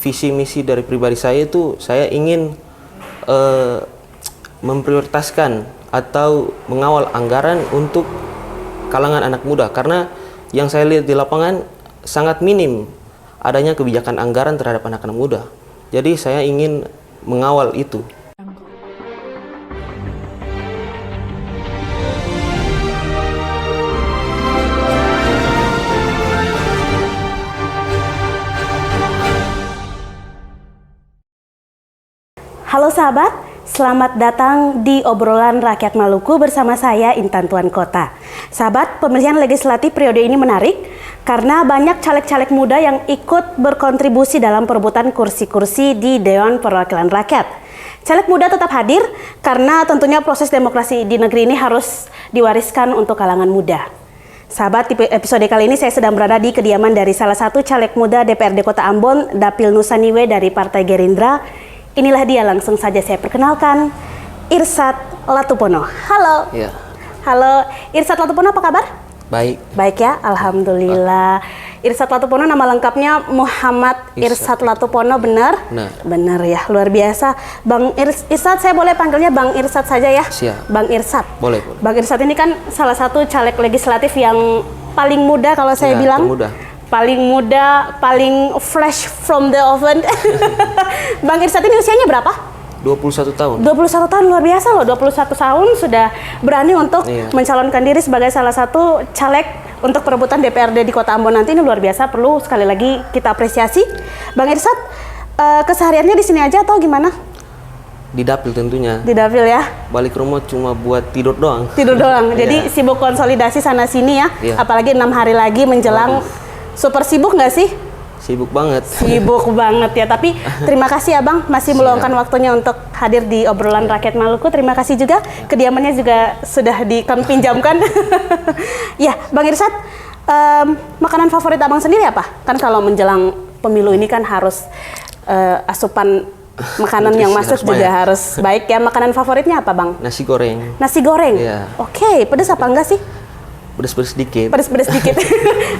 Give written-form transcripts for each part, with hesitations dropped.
visi misi dari pribadi saya itu saya ingin memprioritaskan atau mengawal anggaran untuk kalangan anak muda, karena yang saya lihat di lapangan sangat minim adanya kebijakan anggaran terhadap anak-anak muda. Jadi saya ingin mengawal itu. Halo sahabat, selamat datang di obrolan rakyat Maluku bersama saya Intan Tuan Kota. Sahabat, pemilihan legislatif periode ini menarik karena banyak caleg-caleg muda yang ikut berkontribusi dalam perebutan kursi-kursi di Dewan Perwakilan Rakyat. Caleg muda tetap hadir karena tentunya proses demokrasi di negeri ini harus diwariskan untuk kalangan muda. Sahabat, di episode kali ini saya sedang berada di kediaman dari salah satu caleg muda DPRD Kota Ambon, Dapil Nusaniwe dari Partai Gerindra. Inilah dia, langsung saja saya perkenalkan, Irsat Latupono. Halo. Ya. Halo, Irsat Latupono, apa kabar? Baik. Baik ya, alhamdulillah. Irsat Latupono nama lengkapnya Muhammad Irsat Latupono, benar? Benar. Benar ya, luar biasa. Bang Irsat, saya boleh panggilnya Bang Irsat saja ya? Siap. Bang Irsat. Boleh. Bang Irsat ini kan salah satu caleg legislatif yang paling muda kalau saya bilang. Termuda. Paling muda, paling fresh from the oven. Bang Irsat ini usianya berapa? 21 tahun. 21 tahun, luar biasa loh. 21 tahun sudah berani untuk mencalonkan diri sebagai salah satu caleg untuk perebutan DPRD di Kota Ambon nanti. Ini luar biasa, perlu sekali lagi kita apresiasi. Bang Irsat, kesehariannya di sini aja atau gimana? Di dapil tentunya. Di dapil ya? Balik rumah cuma buat tidur doang. Tidur doang, jadi sibuk konsolidasi sana sini ya? Apalagi 6 hari lagi menjelang. Super sibuk nggak sih? Sibuk banget. Sibuk banget ya, tapi terima kasih Abang masih meluangkan waktunya untuk hadir di obrolan rakyat Maluku. Terima kasih juga, kediamannya juga sudah kami pinjamkan. Ya, Bang Irsat, makanan favorit Abang sendiri apa? Kan kalau menjelang pemilu ini kan harus asupan makanan yang masuk juga harus baik ya. Makanan favoritnya apa Bang? Nasi goreng. Nasi goreng? Iya. Oke, pedas apa enggak sih? Pedas-pedas sedikit. Pedas-pedas sedikit.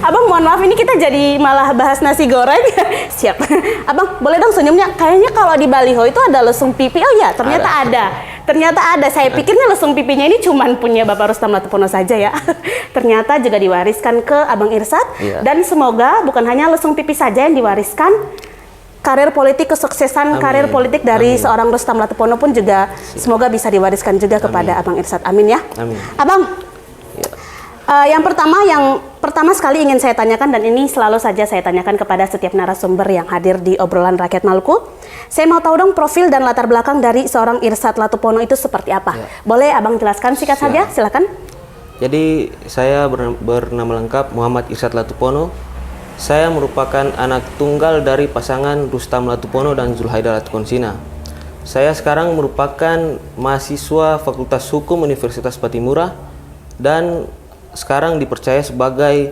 Abang mohon maaf, ini kita jadi malah bahas nasi goreng. Siap. Abang boleh dong senyumnya. Kayaknya kalau di baliho itu ada lesung pipi. Oh ya, ternyata ada. Ternyata ada. Saya pikirnya lesung pipinya ini cuman punya Bapak Rustam Latupono saja ya. Ternyata juga diwariskan ke Abang Irsat. Dan semoga bukan hanya lesung pipi saja yang diwariskan. Karir politik, kesuksesan karir politik dari seorang Rustam Latupono pun juga semoga bisa diwariskan juga kepada Abang Irsat. Amin ya. Amin. Abang, yang pertama sekali ingin saya tanyakan, dan ini selalu saja saya tanyakan kepada setiap narasumber yang hadir di obrolan rakyat Maluku. Saya mau tahu dong profil dan latar belakang dari seorang Irsat Latupono itu seperti apa. Boleh Abang jelaskan singkat saja, silakan. Jadi saya bernama lengkap Muhammad Irsat Latupono. Saya merupakan anak tunggal dari pasangan Rustam Latupono dan Zulhaida Latukonsina. Saya sekarang merupakan mahasiswa Fakultas Hukum Universitas Patimura dan sekarang dipercaya sebagai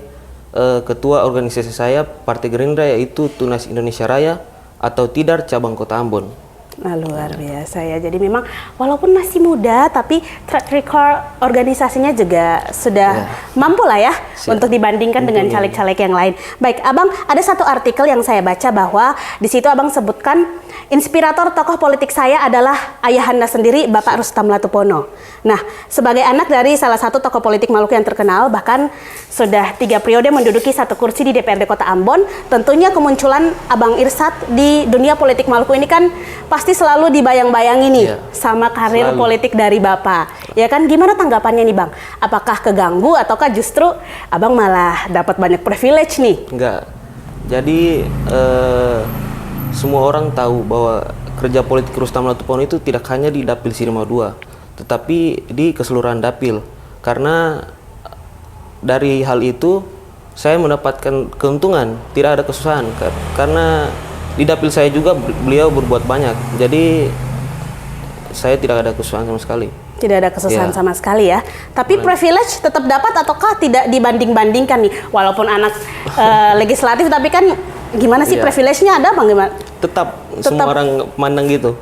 ketua organisasi saya Partai Gerindra, yaitu Tunas Indonesia Raya atau TIDAR cabang Kota Ambon. Nah, luar biasa ya. Jadi memang walaupun masih muda tapi track record organisasinya juga sudah mampu lah ya untuk dibandingkan dengan caleg-caleg yang lain. Baik, Abang, ada satu artikel yang saya baca bahwa di situ Abang sebutkan inspirator tokoh politik saya adalah ayahanda sendiri, Bapak Rustam Latupono. Nah, sebagai anak dari salah satu tokoh politik Maluku yang terkenal, bahkan sudah 3 periode menduduki satu kursi di DPRD Kota Ambon, tentunya kemunculan Abang Irsat di dunia politik Maluku ini kan pasti selalu dibayang-bayangi nih sama karir politik dari Bapak. Ya kan, gimana tanggapannya nih Bang? Apakah keganggu ataukah justru Abang malah dapat banyak privilege nih? Enggak. Jadi semua orang tahu bahwa kerja politik Rustam Latupono itu tidak hanya di Dapil Sirima II, tetapi di keseluruhan Dapil. Karena dari hal itu saya mendapatkan keuntungan, tidak ada kesusahan. Karena di Dapil saya juga beliau berbuat banyak, jadi saya tidak ada kesusahan sama sekali. Tidak ada kesusahan sama sekali ya. Tapi privilege tetap dapat ataukah tidak dibanding-bandingkan nih? Walaupun anak legislatif, tapi kan gimana sih privilege-nya ada Bang? Gimana? Tetap semua orang mandang gitu.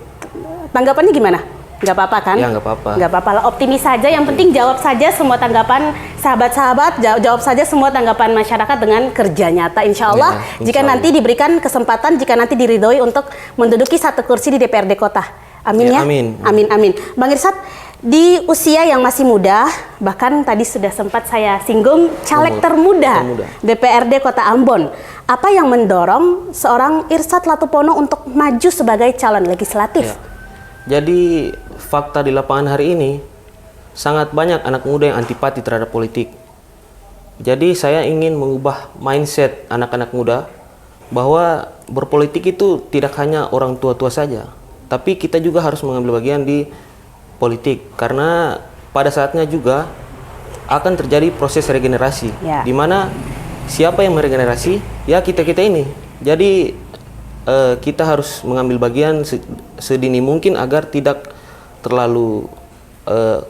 Tanggapannya gimana? Nggak apa-apa kan? Ya nggak apa-apa. Nggak apa-apa lah, optimis saja. Yang penting jawab saja semua tanggapan sahabat-sahabat jawab saja semua tanggapan masyarakat dengan kerja nyata. Insya Allah, jika nanti diberikan kesempatan, jika nanti diridhoi untuk menduduki satu kursi di DPRD Kota. Amin ya. Amin. Bang Irsad, di usia yang masih muda, bahkan tadi sudah sempat saya singgung caleg termuda DPRD Kota Ambon. Apa yang mendorong seorang Irsad Latupono untuk maju sebagai calon legislatif? Jadi fakta di lapangan hari ini sangat banyak anak muda yang antipati terhadap politik. Jadi saya ingin mengubah mindset anak-anak muda bahwa berpolitik itu tidak hanya orang tua-tua saja, tapi kita juga harus mengambil bagian di politik, karena pada saatnya juga akan terjadi proses regenerasi, di mana siapa yang meregenerasi? Ya kita-kita ini. Jadi kita harus mengambil bagian sedini mungkin agar tidak terlalu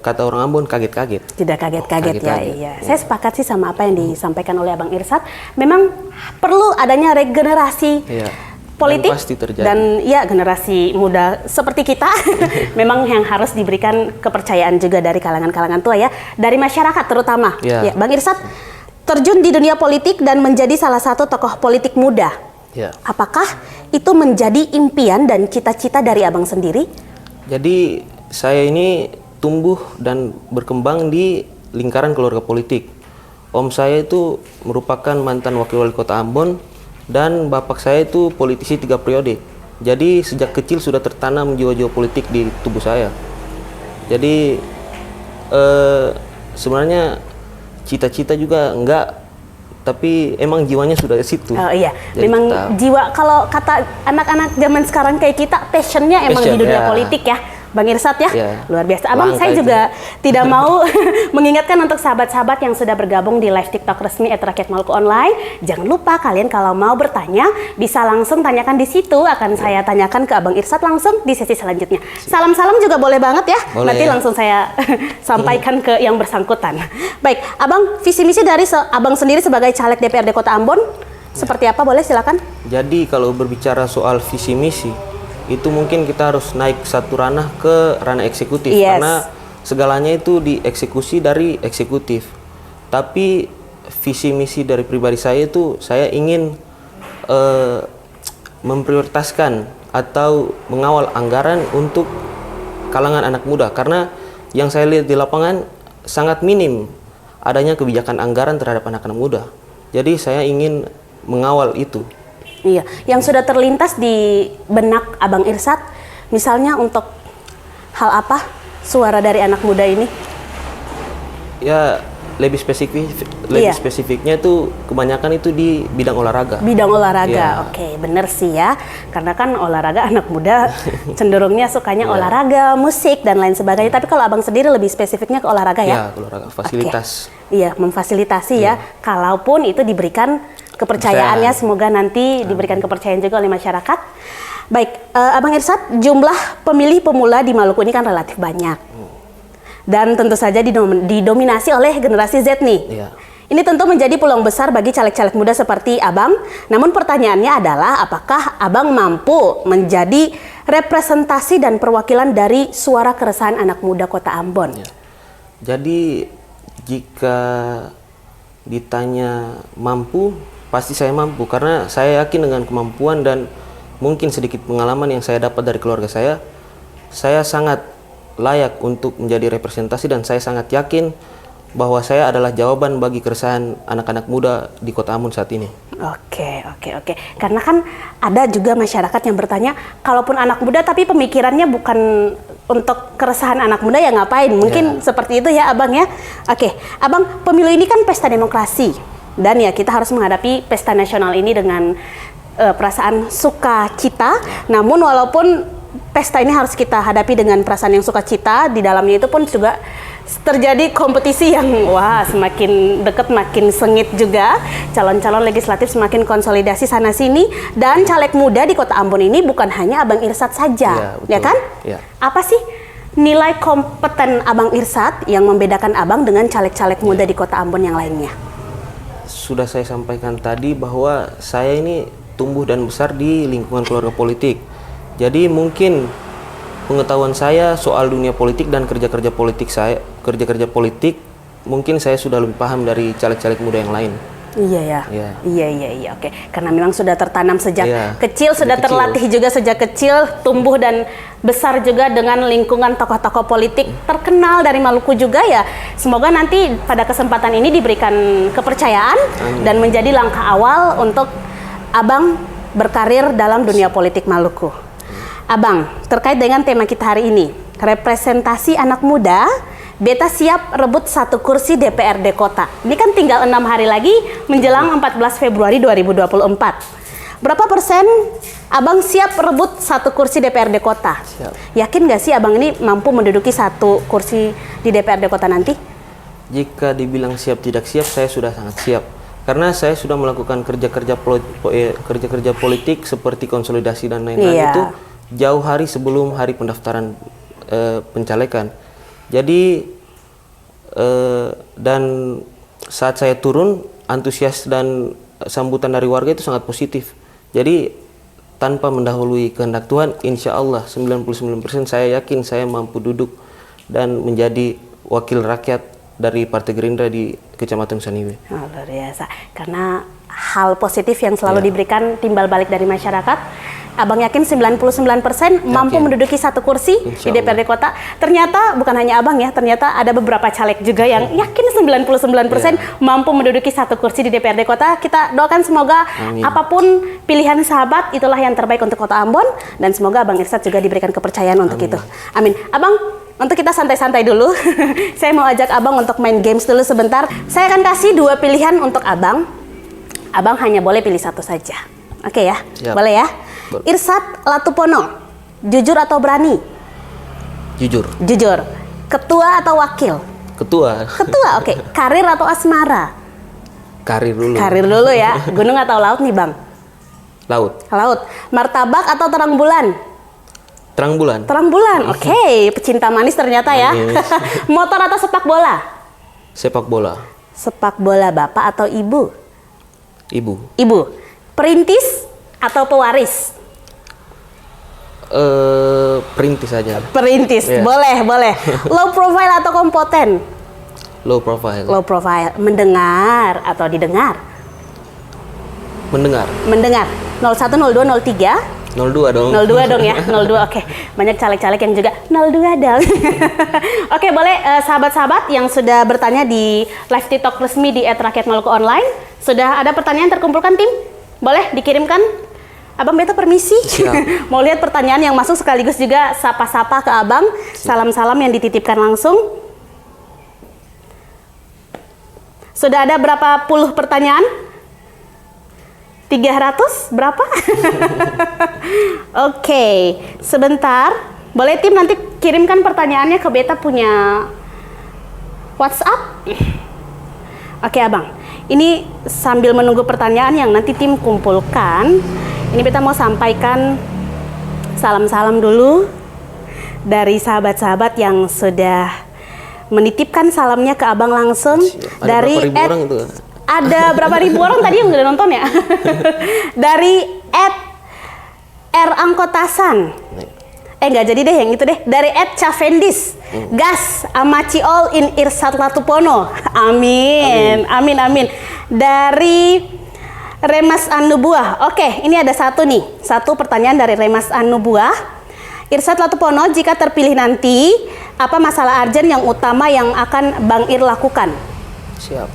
kata orang Ambon kaget-kaget. Tidak kaget-kaget ya. Iya. Saya sepakat sih sama apa yang disampaikan oleh Abang Irsad. Memang perlu adanya regenerasi politik dan ya generasi muda seperti kita memang yang harus diberikan kepercayaan juga dari kalangan-kalangan tua ya, dari masyarakat terutama. Ya, Bang Irsad terjun di dunia politik dan menjadi salah satu tokoh politik muda. Apakah itu menjadi impian dan cita-cita dari Abang sendiri? Jadi saya ini tumbuh dan berkembang di lingkaran keluarga politik. Om saya itu merupakan mantan wakil wali kota Ambon dan bapak saya itu politisi 3 periode. Jadi sejak kecil sudah tertanam jiwa-jiwa politik di tubuh saya. Jadi sebenarnya cita-cita juga enggak, tapi emang jiwanya sudah di situ. Oh iya, memang jiwa, kalau kata anak-anak zaman sekarang kayak kita, passionnya emang di dunia politik ya. Bang Irsad ya, luar biasa. Abang, saya juga tidak mau mengingatkan untuk sahabat-sahabat yang sudah bergabung di live TikTok resmi @rakyat Maluku Online. Jangan lupa kalian kalau mau bertanya bisa langsung tanyakan di situ. Akan saya tanyakan ke Abang Irsad langsung di sesi selanjutnya. Salam-salam juga boleh banget ya. Nanti langsung saya sampaikan ke yang bersangkutan. Baik, Abang, visi misi dari Abang sendiri sebagai caleg DPRD Kota Ambon seperti apa? Boleh silakan. Jadi kalau berbicara soal visi misi, itu mungkin kita harus naik satu ranah ke ranah eksekutif, karena segalanya itu dieksekusi dari eksekutif. Tapi visi misi dari pribadi saya itu saya ingin memprioritaskan atau mengawal anggaran untuk kalangan anak muda, karena yang saya lihat di lapangan sangat minim adanya kebijakan anggaran terhadap anak-anak muda. Jadi saya ingin mengawal itu. Iya, yang sudah terlintas di benak Abang Irsad, misalnya untuk hal apa suara dari anak muda ini? Ya, lebih spesifiknya itu kebanyakan itu di bidang olahraga. Bidang olahraga, oke, bener sih ya. Karena kan olahraga anak muda cenderungnya sukanya olahraga, musik dan lain sebagainya. Tapi kalau Abang sendiri lebih spesifiknya ke olahraga ya? Iya, olahraga, fasilitas. Iya, memfasilitasi ya. Kalaupun itu diberikan kepercayaannya, semoga nanti diberikan kepercayaan juga oleh masyarakat. Baik, Abang Irsad, jumlah pemilih pemula di Maluku ini kan relatif banyak. Dan tentu saja didominasi oleh generasi Z nih. Ini tentu menjadi peluang besar bagi caleg-caleg muda seperti Abang. Namun pertanyaannya adalah, apakah Abang mampu menjadi representasi dan perwakilan dari suara keresahan anak muda Kota Ambon? Jadi jika ditanya mampu, pasti saya mampu, karena saya yakin dengan kemampuan dan mungkin sedikit pengalaman yang saya dapat dari keluarga saya sangat layak untuk menjadi representasi, dan saya sangat yakin bahwa saya adalah jawaban bagi keresahan anak-anak muda di Kota Ambon saat ini. Oke. Karena kan ada juga masyarakat yang bertanya, kalaupun anak muda tapi pemikirannya bukan untuk keresahan anak muda, ya ngapain? Mungkin seperti itu ya Abang ya. Oke, Abang, pemilu ini kan pesta demokrasi. Dan ya kita harus menghadapi pesta nasional ini dengan perasaan sukacita. Namun walaupun pesta ini harus kita hadapi dengan perasaan yang sukacita, di dalamnya itu pun juga terjadi kompetisi yang semakin dekat makin sengit juga. Calon-calon legislatif semakin konsolidasi sana sini, dan caleg muda di Kota Ambon ini bukan hanya Abang Irsad saja, ya kan? Apa sih nilai kompeten Abang Irsad yang membedakan Abang dengan caleg-caleg muda di Kota Ambon yang lainnya? Sudah saya sampaikan tadi bahwa saya ini tumbuh dan besar di lingkungan keluarga politik. Jadi mungkin pengetahuan saya soal dunia politik dan kerja-kerja politik mungkin saya sudah lebih paham dari caleg-caleg muda yang lain. Iya ya. Iya. Iya. Oke. Karena memang sudah tertanam sejak Iya, kecil, sudah kecil. terlatih juga sejak kecil, tumbuh dan besar juga dengan lingkungan tokoh-tokoh politik terkenal dari Maluku juga ya. Semoga nanti pada kesempatan ini diberikan kepercayaan dan menjadi langkah awal untuk Abang berkarir dalam dunia politik Maluku. Abang, terkait dengan tema kita hari ini, representasi anak muda, Beta siap rebut 1 kursi DPRD Kota. Ini kan tinggal 6 hari lagi menjelang 14 Februari 2024. Berapa persen Abang siap rebut 1 kursi DPRD Kota? Siap. Yakin nggak sih Abang ini mampu menduduki 1 kursi di DPRD Kota nanti? Jika dibilang siap tidak siap, saya sudah sangat siap. Karena saya sudah melakukan kerja-kerja politik seperti konsolidasi dan lain-lain Iya. itu jauh hari sebelum hari pendaftaran pencalekan. Jadi dan saat saya turun, antusias dan sambutan dari warga itu sangat positif. Jadi tanpa mendahului kehendak Tuhan, insya Allah 99% saya yakin saya mampu duduk dan menjadi wakil rakyat dari Partai Gerindra di Kecamatan Saniwe. Oh, luar biasa. Karena hal positif yang selalu diberikan timbal balik dari masyarakat, Abang yakin 99% mampu menduduki 1 kursi di DPRD Kota. Ternyata bukan hanya Abang ya, ternyata ada beberapa caleg juga yang yakin 99% mampu menduduki 1 kursi di DPRD Kota. Kita doakan semoga apapun pilihan sahabat, itulah yang terbaik untuk Kota Ambon, dan semoga Abang Irsad juga diberikan kepercayaan untuk itu. Amin. Abang, untuk kita santai-santai dulu, saya mau ajak Abang untuk main games dulu sebentar. Saya akan kasih 2 pilihan untuk Abang. Abang hanya boleh pilih 1 saja. Oke ya? Siap. Boleh ya? Irsad Latupono, jujur atau berani? Jujur. Jujur. Ketua atau wakil? Ketua. Ketua, oke. Karir atau asmara? Karir dulu. Karir dulu ya. Gunung atau laut nih Bang? Laut. Laut. Martabak atau terang bulan? Terang bulan. Terang bulan, oke. Pecinta manis ternyata ya. Motor atau sepak bola? Sepak bola. Sepak bola bapak atau ibu? Ibu. Ibu. Perintis atau pewaris? Perintis saja. Perintis, Iya. boleh. Low profile atau kompeten? Low profile. Low profile. Mendengar atau didengar? Mendengar. Mendengar. 01, 02, 03? 02 dong. 02 dong ya, 02. Oke. Banyak caleg-caleg yang juga 02 dong. Oke, boleh sahabat-sahabat yang sudah bertanya di live TikTok resmi di @rakyatmaluku_online. Sudah ada pertanyaan terkumpulkan tim? Boleh dikirimkan? Abang Beta permisi. Siap. Mau lihat pertanyaan yang masuk sekaligus juga sapa-sapa ke Abang. Salam-salam yang dititipkan langsung. Sudah ada berapa puluh pertanyaan? 300? Berapa? Oke, sebentar. Boleh tim nanti kirimkan pertanyaannya ke Beta punya WhatsApp. Oke Abang, ini sambil menunggu pertanyaan yang nanti tim kumpulkan, ini Beta mau sampaikan salam-salam dulu dari sahabat-sahabat yang sudah menitipkan salamnya ke Abang langsung. Ada dari berapa ribu orang itu? Ada berapa ribu orang tadi yang udah nonton ya? Dari @rangkotasan. Enggak jadi deh yang itu deh. Dari @chavendis. Gas amaci all in Irsad Latupono. Amin. Amin. Dari Remas Anubuah. Oke, ini ada satu nih. Satu pertanyaan dari Remas Anubuah. Irsad Latupono, jika terpilih nanti, apa masalah urgent yang utama yang akan Bang Ir lakukan? Siap.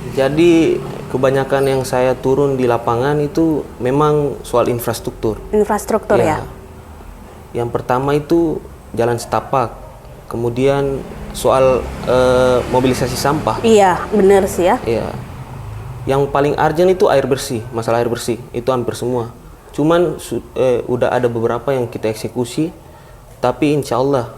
Jadi kebanyakan yang saya turun di lapangan itu memang soal infrastruktur. Infrastruktur ya. Yang pertama itu jalan setapak. Kemudian soal mobilisasi sampah. Iya, benar sih ya. Iya. Yang paling urgent itu air bersih, masalah air bersih. Itu hampir semua. Cuman udah ada beberapa yang kita eksekusi, tapi insya Allah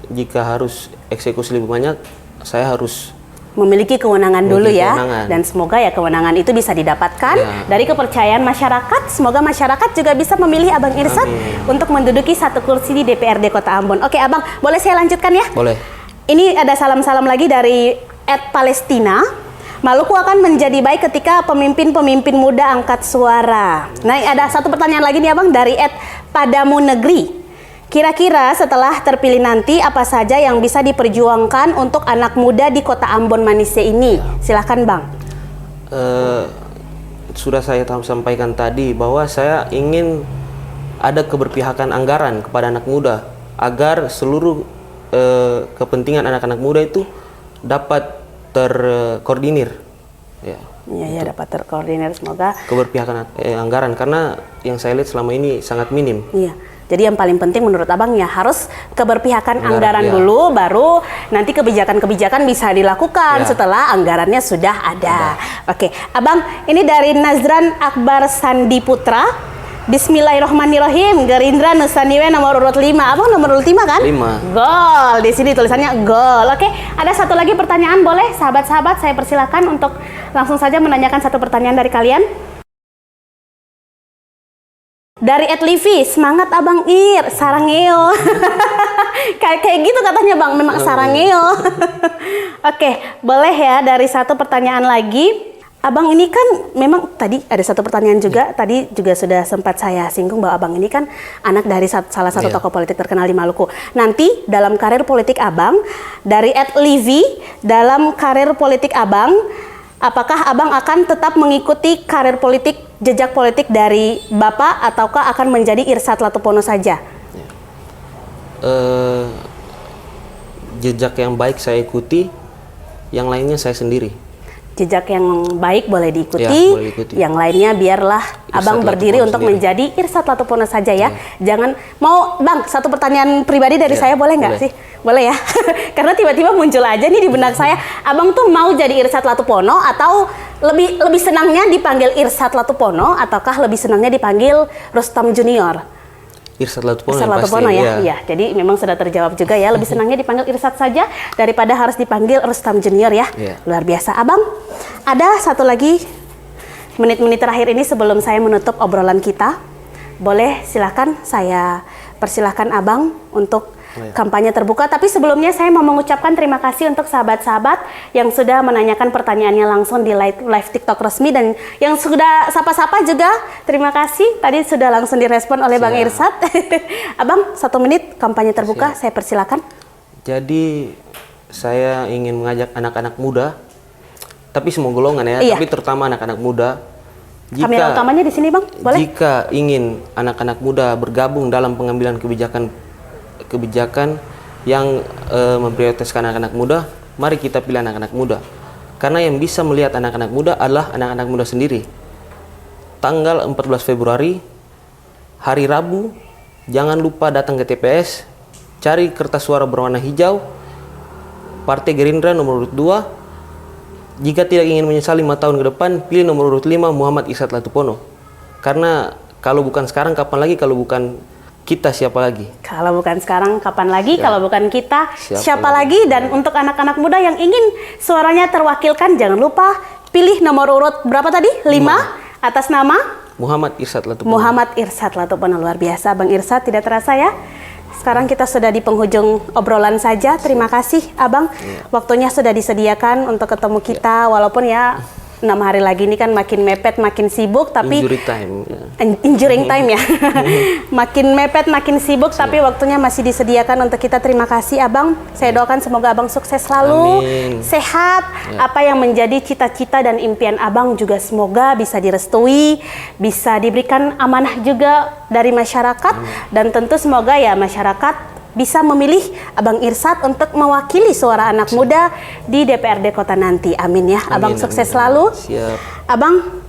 jika harus eksekusi lebih banyak, saya harus memiliki kewenangan dulu ya, kewenangan. Dan semoga ya kewenangan itu bisa didapatkan dari kepercayaan masyarakat. Semoga masyarakat juga bisa memilih Abang Irsad untuk menduduki 1 kursi di DPRD Kota Ambon. Oke Abang, boleh saya lanjutkan ya? boleh. Ini ada salam-salam lagi dari @Palestina. Maluku akan menjadi baik ketika pemimpin-pemimpin muda angkat suara. Nah, ada satu pertanyaan lagi nih Abang dari @Padamu Negeri. Kira-kira setelah terpilih nanti apa saja yang bisa diperjuangkan untuk anak muda di Kota Ambon Manise ini? Silahkan Bang. Sudah saya sampaikan tadi bahwa saya ingin ada keberpihakan anggaran kepada anak muda agar seluruh kepentingan anak-anak muda itu dapat terkoordinir. Iya, dapat terkoordinir, semoga keberpihakan anggaran, karena yang saya lihat selama ini sangat minim. Iya. Jadi yang paling penting menurut Abang ya harus keberpihakan anggaran ya. dulu, baru nanti kebijakan-kebijakan bisa dilakukan setelah anggarannya sudah ada. Oke, Abang, ini dari Nazran Akbar Sandi Putra. Bismillahirrohmanirrohim. Gerindra Nusa Niwe nomor urut 5. Abang nomor urut 5 kan? 5. Gol. Di sini tulisannya gol. Oke, ada satu lagi pertanyaan, boleh sahabat-sahabat saya persilakan untuk langsung saja menanyakan satu pertanyaan dari kalian. Dari Ed Livi, semangat Abang Ir, sarangeo. kayak gitu katanya Bang, memang sarangeo. Oke, boleh ya dari satu pertanyaan lagi. Abang ini kan memang tadi ada satu pertanyaan juga, tadi juga sudah sempat saya singgung bahwa Abang ini kan anak dari salah satu tokoh politik terkenal di Maluku. Nanti dalam karir politik Abang, dari Ed Livi, dalam karir politik Abang, apakah Abang akan tetap mengikuti karir politik, jejak politik dari Bapak, ataukah akan menjadi Irsat Latupono saja? Jejak yang baik saya ikuti, yang lainnya saya sendiri. Jejak yang baik boleh diikuti, boleh diikuti. Yang lainnya biarlah Irsat Abang berdiri Latupono untuk sendiri. menjadi Irsat Latupono saja ya. Jangan mau Bang, satu pertanyaan pribadi dari saya boleh nggak sih? Boleh ya? Karena tiba-tiba muncul aja nih di benak saya, Abang tuh mau jadi Irsat Latupono atau lebih senangnya dipanggil Irsat Latupono ataukah lebih senangnya dipanggil Rustam Junior? Irsat Latupono, Irsat Latupono ya. Iya, jadi memang sudah terjawab juga ya. Lebih senangnya dipanggil Irsat saja daripada harus dipanggil Rustam Junior ya. Luar biasa. Abang, ada satu lagi menit-menit terakhir ini sebelum saya menutup obrolan kita. Boleh silakan saya persilahkan Abang untuk kampanye terbuka. Tapi sebelumnya saya mau mengucapkan terima kasih untuk sahabat-sahabat yang sudah menanyakan pertanyaannya langsung di live TikTok resmi, dan yang sudah sapa-sapa juga terima kasih. Tadi sudah langsung direspon oleh Bang Irsat. Abang, 1 menit kampanye terbuka, saya persilakan. Jadi saya ingin mengajak anak-anak muda, tapi semua golongan ya, tapi terutama anak-anak muda. Kamera utamanya di sini Bang, boleh? Jika ingin anak-anak muda bergabung dalam pengambilan kebijakan yang memprioritaskan anak-anak muda, mari kita pilih anak-anak muda. Karena yang bisa melihat anak-anak muda adalah anak-anak muda sendiri. Tanggal 14 Februari, hari Rabu, jangan lupa datang ke TPS, cari kertas suara berwarna hijau, Partai Gerindra nomor urut 2. Jika tidak ingin menyesali 5 tahun ke depan, pilih nomor urut 5 Muhammad Irsat Latupono. Karena kalau bukan sekarang, kapan lagi? Kalau bukan kita, siapa lagi? Kalau bukan sekarang, kapan lagi? Kalau bukan kita, siapa lagi? Dan untuk anak-anak muda yang ingin suaranya terwakilkan, jangan lupa pilih nomor urut berapa tadi? 5 atas nama Muhammad Irsat Latupono. Muhammad Irsat Latupono. Luar biasa Bang Irsat, tidak terasa ya. Sekarang kita sudah di penghujung obrolan saja. Terima kasih Abang. Waktunya sudah disediakan untuk ketemu kita, walaupun ya 6 hari lagi ini kan makin mepet, makin sibuk, tapi Injury time. Injuring time ya. Makin mepet, makin sibuk, tapi waktunya masih disediakan untuk kita. Terima kasih Abang. Saya doakan semoga Abang sukses selalu, sehat. Apa yang menjadi cita-cita dan impian Abang juga semoga bisa direstui, bisa diberikan amanah juga dari masyarakat, dan tentu semoga ya masyarakat bisa memilih Abang Irsat untuk mewakili suara anak muda di DPRD Kota nanti. Amin ya. Abang sukses selalu. Siap. Abang,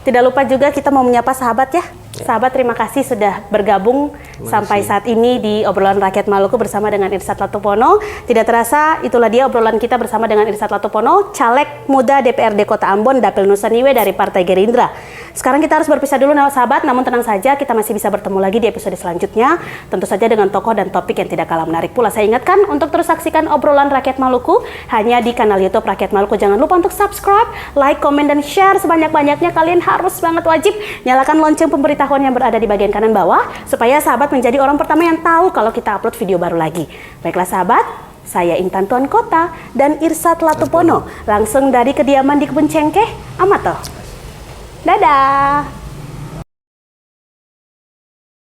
tidak lupa juga kita mau menyapa sahabat ya. Sahabat, terima kasih sudah bergabung sampai saat ini di obrolan rakyat Maluku bersama dengan Irsat Latupono. Tidak terasa, itulah dia obrolan kita bersama dengan Irsat Latupono, caleg muda DPRD Kota Ambon, Dapil Nusa Niwe dari Partai Gerindra. Sekarang kita harus berpisah dulu sahabat, namun tenang saja, kita masih bisa bertemu lagi di episode selanjutnya. Tentu saja dengan tokoh dan topik yang tidak kalah menarik pula. Saya ingatkan untuk terus saksikan obrolan rakyat Maluku hanya di kanal YouTube Rakyat Maluku. Jangan lupa untuk subscribe, like, komen, dan share sebanyak-banyaknya. Kalian harus banget wajib nyalakan lonceng pemberitahuan yang berada di bagian kanan bawah supaya sahabat menjadi orang pertama yang tahu kalau kita upload video baru lagi. Baiklah sahabat, saya Intan Tuan Kota dan Irsat Latupono langsung dari kediaman di Kebun Cengkeh, Amato. Dadah.